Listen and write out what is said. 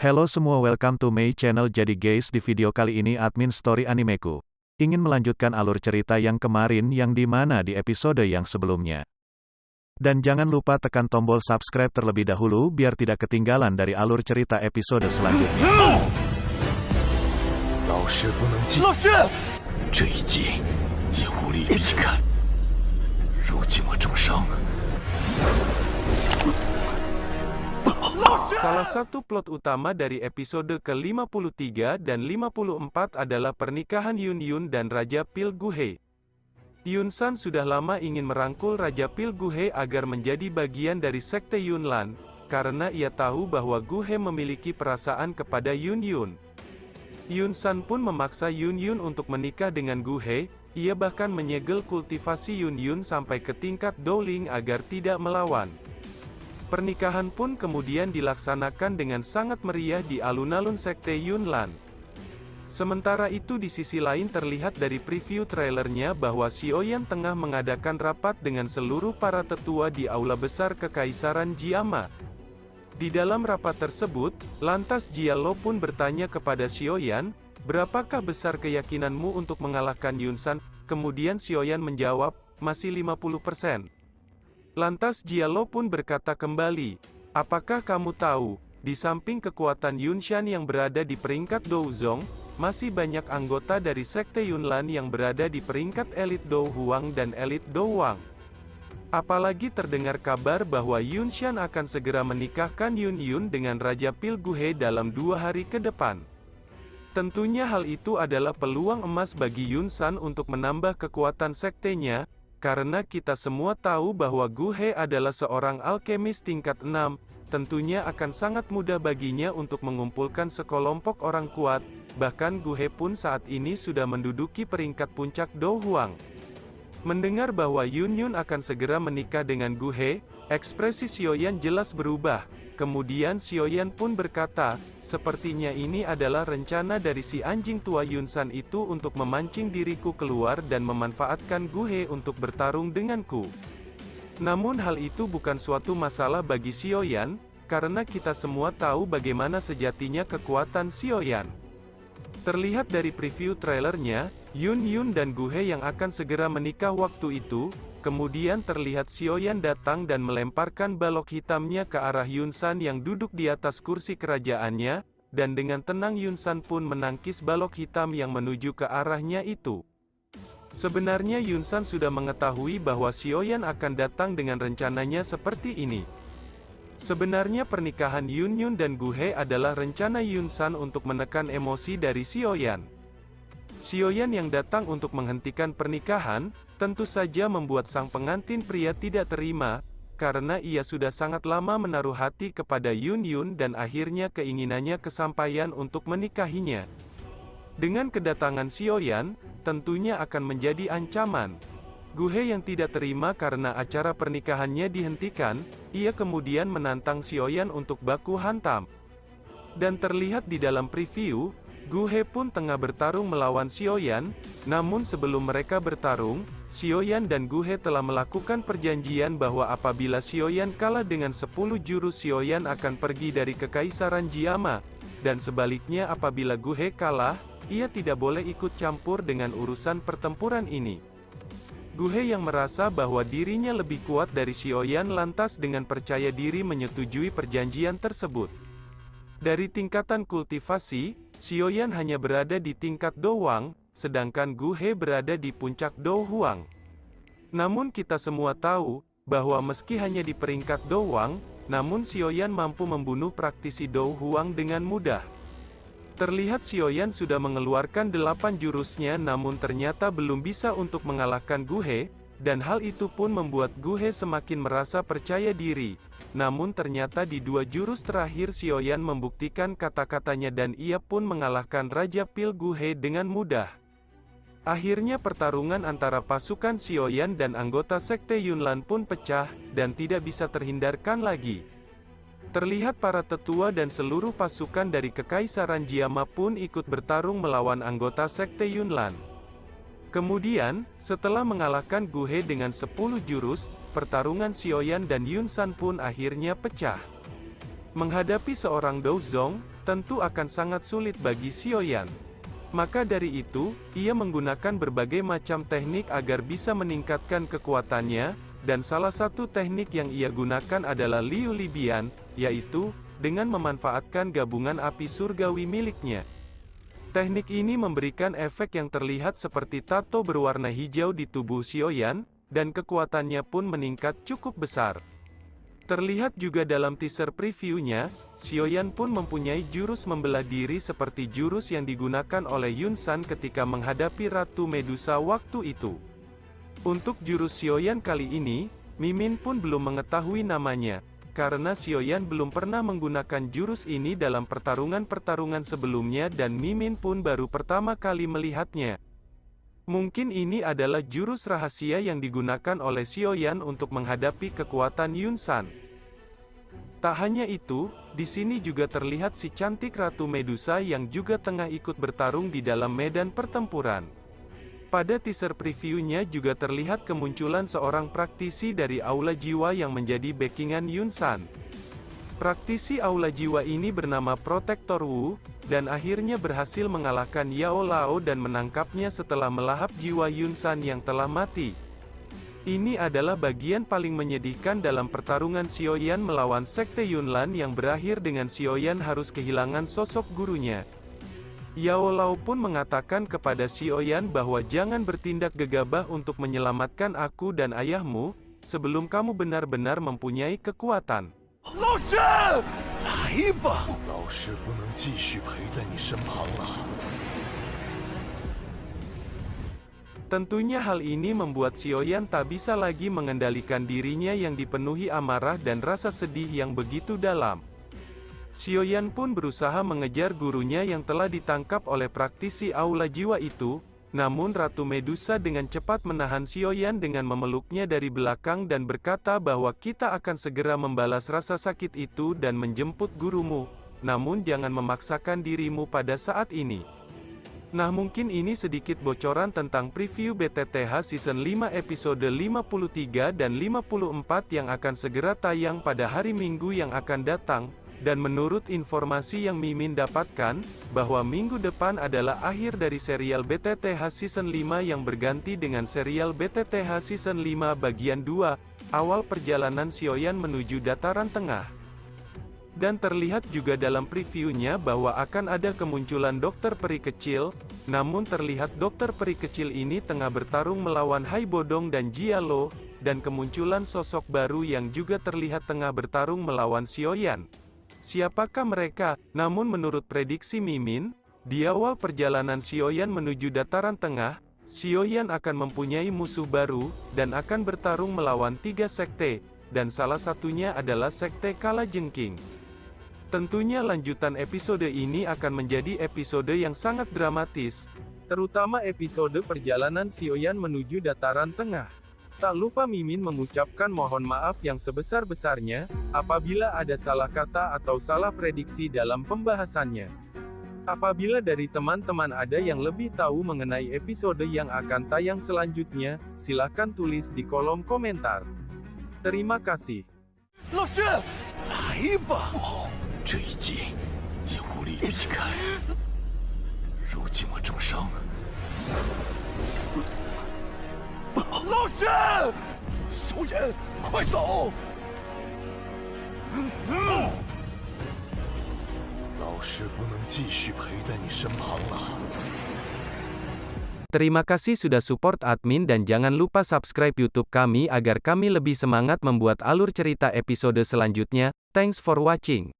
Hello semua, welcome to my channel. Jadi guys, di video kali ini admin story animeku ingin melanjutkan alur cerita yang kemarin yang dimana di episode yang sebelumnya. Dan jangan lupa tekan tombol subscribe terlebih dahulu biar tidak ketinggalan dari alur cerita episode selanjutnya. 老师不能进， 老师， 这一击已无力离开。如今我重伤， salah satu plot utama dari episode ke-53 dan 54 adalah pernikahan Yun Yun dan Raja Pil Guhe. Yun San sudah lama ingin merangkul Raja Pil Guhe agar menjadi bagian dari sekte Yunlan, karena ia tahu bahwa Guhe memiliki perasaan kepada Yun Yun. Yun San pun memaksa Yun Yun untuk menikah dengan Guhe, ia bahkan menyegel kultivasi Yun Yun sampai ke tingkat Dowling agar tidak melawan. Pernikahan pun kemudian dilaksanakan dengan sangat meriah di alun-alun sekte Yunlan. Sementara itu di sisi lain terlihat dari preview trailernya bahwa Xiaoyan tengah mengadakan rapat dengan seluruh para tetua di aula besar Kekaisaran Jiama. Di dalam rapat tersebut, lantas Jia Lo pun bertanya kepada Xiaoyan, "Berapakah besar keyakinanmu untuk mengalahkan Yun San?" Kemudian Xiaoyan menjawab, "Masih 50%. Lantas Jia Lo pun berkata kembali, "Apakah kamu tahu, di samping kekuatan Yun Shan yang berada di peringkat Douzong, masih banyak anggota dari sekte Yunlan yang berada di peringkat elit Dou Huang dan elit Dou Wang. Apalagi terdengar kabar bahwa Yun Shan akan segera menikahkan Yun Yun dengan Raja Pil Guhe dalam 2 hari ke depan. Tentunya hal itu adalah peluang emas bagi Yun San untuk menambah kekuatan sektenya, karena kita semua tahu bahwa Guhe adalah seorang alkemis tingkat 6, tentunya akan sangat mudah baginya untuk mengumpulkan sekelompok orang kuat, bahkan Guhe pun saat ini sudah menduduki peringkat puncak Dou Huang." Mendengar bahwa Yun Yun akan segera menikah dengan Guhe, ekspresi Xiaoyan jelas berubah. Kemudian Xiaoyan pun berkata, "Sepertinya ini adalah rencana dari si anjing tua Yun San itu untuk memancing diriku keluar dan memanfaatkan Guhe untuk bertarung denganku." Namun hal itu bukan suatu masalah bagi Xiaoyan, karena kita semua tahu bagaimana sejatinya kekuatan Xiaoyan. Terlihat dari preview trailernya, Yun Yun dan Guhe yang akan segera menikah waktu itu. Kemudian terlihat Xiaoyan datang dan melemparkan balok hitamnya ke arah Yun San yang duduk di atas kursi kerajaannya, dan dengan tenang Yun San pun menangkis balok hitam yang menuju ke arahnya itu. Sebenarnya Yun San sudah mengetahui bahwa Xiaoyan akan datang dengan rencananya seperti ini. Sebenarnya pernikahan Yun Yun dan Guhe adalah rencana Yun San untuk menekan emosi dari Xiaoyan. Xiaoyan yang datang untuk menghentikan pernikahan, tentu saja membuat sang pengantin pria tidak terima, karena ia sudah sangat lama menaruh hati kepada Yun Yun dan akhirnya keinginannya kesampaian untuk menikahinya. Dengan kedatangan Xiaoyan, tentunya akan menjadi ancaman. Guhe yang tidak terima karena acara pernikahannya dihentikan, ia kemudian menantang Xiaoyan untuk baku hantam. Dan terlihat di dalam preview, Guhe pun tengah bertarung melawan Xiaoyan, namun sebelum mereka bertarung, Xiaoyan dan Guhe telah melakukan perjanjian bahwa apabila Xiaoyan kalah dengan 10 jurus Xiaoyan akan pergi dari Kekaisaran Jiama, dan sebaliknya apabila Guhe kalah, ia tidak boleh ikut campur dengan urusan pertempuran ini. Guhe yang merasa bahwa dirinya lebih kuat dari Xiaoyan lantas dengan percaya diri menyetujui perjanjian tersebut. Dari tingkatan kultivasi, Xiaoyan hanya berada di tingkat Dou Wang, sedangkan Guhe berada di puncak Dou Huang. Namun kita semua tahu, bahwa meski hanya di peringkat Dou Wang, namun Xiaoyan mampu membunuh praktisi Dou Huang dengan mudah. Terlihat Xiaoyan sudah mengeluarkan 8 jurusnya namun ternyata belum bisa untuk mengalahkan Guhe, dan hal itu pun membuat Guhe semakin merasa percaya diri. Namun ternyata di 2 jurus terakhir Xiaoyan membuktikan kata-katanya dan ia pun mengalahkan Raja Pil Guhe dengan mudah. Akhirnya pertarungan antara pasukan Xiaoyan dan anggota sekte Yunlan pun pecah, dan tidak bisa terhindarkan lagi. Terlihat para tetua dan seluruh pasukan dari Kekaisaran Jiama pun ikut bertarung melawan anggota sekte Yunlan. Kemudian, setelah mengalahkan Guhe dengan 10 jurus, pertarungan Xiaoyan dan Yun San pun akhirnya pecah. Menghadapi seorang Douzong, tentu akan sangat sulit bagi Xiaoyan. Maka dari itu, ia menggunakan berbagai macam teknik agar bisa meningkatkan kekuatannya, dan salah satu teknik yang ia gunakan adalah Liu Libian, yaitu, dengan memanfaatkan gabungan api surgawi miliknya. Teknik ini memberikan efek yang terlihat seperti tato berwarna hijau di tubuh Xiaoyan, dan kekuatannya pun meningkat cukup besar. Terlihat juga dalam teaser previewnya, Xiaoyan pun mempunyai jurus membelah diri seperti jurus yang digunakan oleh Yun San ketika menghadapi Ratu Medusa waktu itu. Untuk jurus Xiaoyan kali ini, Mimin pun belum mengetahui namanya, karena Xiaoyan belum pernah menggunakan jurus ini dalam pertarungan-pertarungan sebelumnya dan Mimin pun baru pertama kali melihatnya. Mungkin ini adalah jurus rahasia yang digunakan oleh Xiaoyan untuk menghadapi kekuatan Yun San. Tak hanya itu, di sini juga terlihat si cantik Ratu Medusa yang juga tengah ikut bertarung di dalam medan pertempuran. Pada teaser previewnya juga terlihat kemunculan seorang praktisi dari Aula Jiwa yang menjadi backingan Yun San. Praktisi Aula Jiwa ini bernama Protector Wu, dan akhirnya berhasil mengalahkan Yao Lao dan menangkapnya setelah melahap jiwa Yun San yang telah mati. Ini adalah bagian paling menyedihkan dalam pertarungan Xiaoyan melawan Sekte Yunlan yang berakhir dengan Xiaoyan harus kehilangan sosok gurunya. Yao Lao pun mengatakan kepada Xiaoyan bahwa jangan bertindak gegabah untuk menyelamatkan aku dan ayahmu, sebelum kamu benar-benar mempunyai kekuatan. 老师，来吧！老师不能继续陪在你身旁了。 Tentunya hal ini membuat Xiaoyan tak bisa lagi mengendalikan dirinya yang dipenuhi amarah dan rasa sedih yang begitu dalam. Xiaoyan pun berusaha mengejar gurunya yang telah ditangkap oleh praktisi Aula Jiwa itu, namun Ratu Medusa dengan cepat menahan Xiaoyan dengan memeluknya dari belakang dan berkata bahwa kita akan segera membalas rasa sakit itu dan menjemput gurumu, namun jangan memaksakan dirimu pada saat ini. Nah, mungkin ini sedikit bocoran tentang preview BTTH Season 5 episode 53 dan 54 yang akan segera tayang pada hari Minggu yang akan datang. Dan menurut informasi yang Mimin dapatkan, bahwa minggu depan adalah akhir dari serial BTTH Season 5 yang berganti dengan serial BTTH Season 5 bagian 2, awal perjalanan Xiaoyan menuju dataran tengah. Dan terlihat juga dalam previewnya bahwa akan ada kemunculan dokter peri kecil, namun terlihat dokter peri kecil ini tengah bertarung melawan Hai Bodong dan Jialo, dan kemunculan sosok baru yang juga terlihat tengah bertarung melawan Xiaoyan. Siapakah mereka? Namun menurut prediksi Mimin, di awal perjalanan Xiaoyan menuju dataran tengah, Xiaoyan akan mempunyai musuh baru, dan akan bertarung melawan 3 sekte, dan salah satunya adalah Sekte Kalajengking. Tentunya lanjutan episode ini akan menjadi episode yang sangat dramatis, terutama episode perjalanan Xiaoyan menuju dataran tengah. Tak lupa Mimin mengucapkan mohon maaf yang sebesar-besarnya, apabila ada salah kata atau salah prediksi dalam pembahasannya. Apabila dari teman-teman ada yang lebih tahu mengenai episode yang akan tayang selanjutnya, silakan tulis di kolom komentar. Terima kasih. 老师，来吧！哦，这一击已无力避开。如今我重伤。 老师，萧炎，快走！老师不能继续陪在你身旁了。 Terima kasih sudah support admin dan jangan lupa subscribe YouTube kami agar kami lebih semangat membuat alur cerita episode selanjutnya. Thanks for watching.